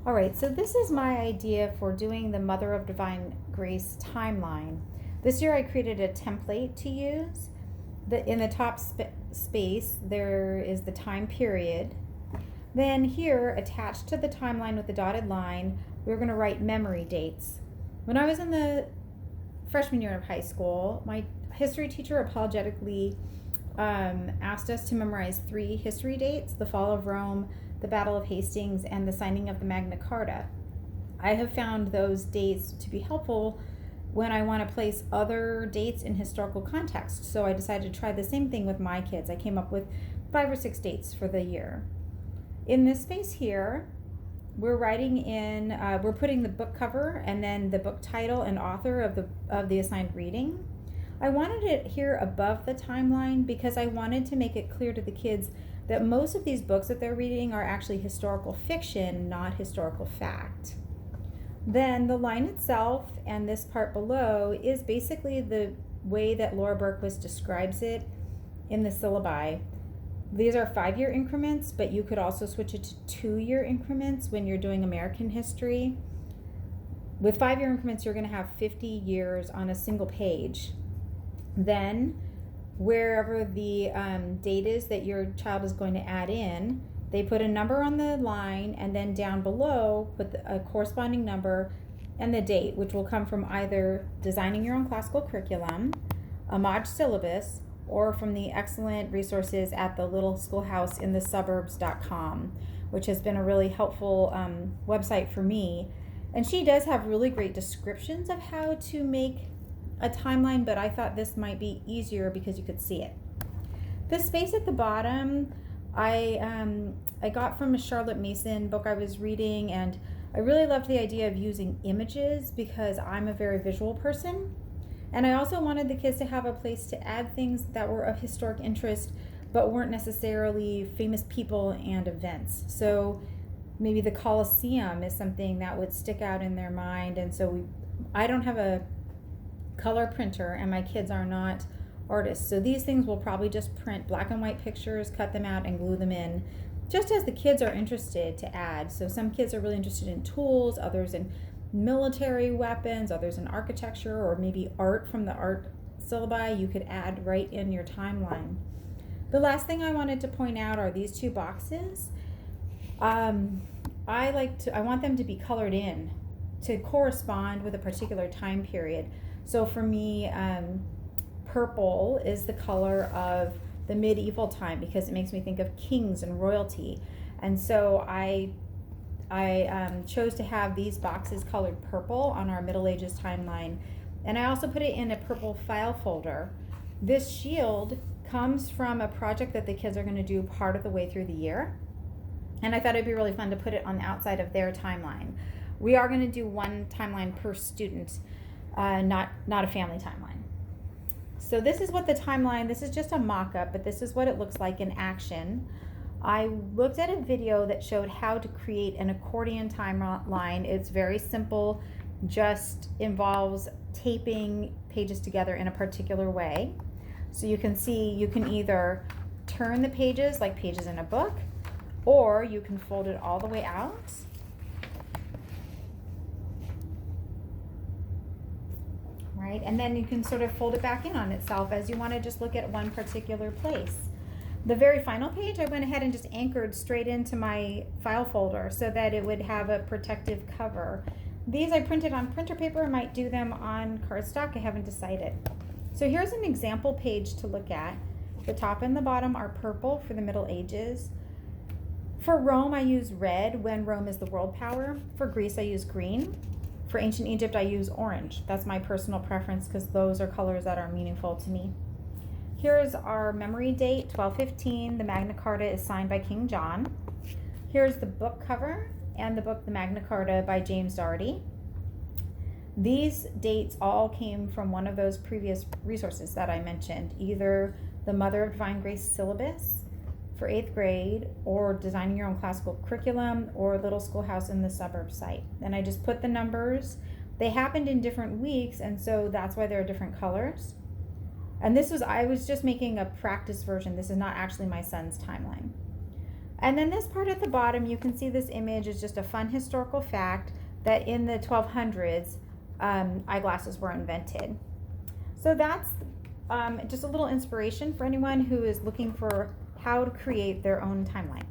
All right, so this is my idea for doing the Mother of Divine Grace timeline. This year I created a template to use. In the top space, there is the time period. Then here, attached to the timeline with the dotted line, we're going to write memory dates. When I was in the freshman year of high school, my history teacher apologetically asked us to memorize 3 history dates: the fall of Rome, the Battle of Hastings, and the signing of the Magna Carta. I have found those dates to be helpful when I want to place other dates in historical context. So I decided to try the same thing with my kids. I came up with 5 or 6 dates for the year. In this space here, we're writing in, we're putting the book cover and then the book title and author of the assigned reading. I wanted it here above the timeline because I wanted to make it clear to the kids that most of these books that they're reading are actually historical fiction, not historical fact. Then the line itself and this part below is basically the way that Laura Berquist describes it in the syllabi. These are 5-year increments, but you could also switch it to 2-year increments when you're doing American history. With 5-year increments, you're going to have 50 years on a single page. Then wherever the date is that your child is going to add in, they put a number on the line, and then down below put a corresponding number and the date, which will come from either designing your own classical curriculum, a MODG syllabus, or from the excellent resources at the Little Schoolhouse in the Suburbs.com, which has been a really helpful website for me. And she does have really great descriptions of how to make a timeline, but I thought this might be easier because you could see it. The space at the bottom, I got from a Charlotte Mason book I was reading, and I really loved the idea of using images because I'm a very visual person. And I also wanted the kids to have a place to add things that were of historic interest but weren't necessarily famous people and events. So maybe the Colosseum is something that would stick out in their mind. And so I don't have a color printer and my kids are not artists. So these things will probably just print black and white pictures, cut them out, and glue them in, just as the kids are interested to add. So some kids are really interested in tools, others in military weapons, others in architecture, or maybe art from the art syllabi you could add right in your timeline. The last thing I wanted to point out are these 2 boxes. I want them to be colored in to correspond with a particular time period. So for me, purple is the color of the medieval time because it makes me think of kings and royalty. And so I chose to have these boxes colored purple on our Middle Ages timeline. And I also put it in a purple file folder. This shield comes from a project that the kids are going to do part of the way through the year. And I thought it'd be really fun to put it on the outside of their timeline. We are going to do 1 timeline per student, not a family timeline. So this is what the timeline, this is just a mock-up, but this is what it looks like in action. I looked at a video that showed how to create an accordion timeline. It's very simple, just involves taping pages together in a particular way. So you can see, you can either turn the pages like pages in a book, or you can fold it all the way out. Right? And then you can sort of fold it back in on itself as you want to just look at one particular place. The very final page, I went ahead and just anchored straight into my file folder so that it would have a protective cover. These I printed on printer paper. I might do them on cardstock. I haven't decided. So here's an example page to look at. The top and the bottom are purple for the Middle Ages. For Rome, I use red when Rome is the world power. For Greece, I use green. For ancient Egypt, I use orange. That's my personal preference because those are colors that are meaningful to me. Here's our memory date, 1215. The Magna Carta is signed by King John. Here's the book cover and the book, The Magna Carta by James Doherty. These dates all came from one of those previous resources that I mentioned, either the Mother of Divine Grace syllabus for 8th grade, or designing your own classical curriculum, or Little Schoolhouse in the Suburbs site. And I just put the numbers. They happened in different weeks, and so that's why there are different colors. And I was just making a practice version. This is not actually my son's timeline. And then this part at the bottom, you can see this image is just a fun historical fact that in the 1200s, eyeglasses were invented. So that's just a little inspiration for anyone who is looking for how to create their own timeline.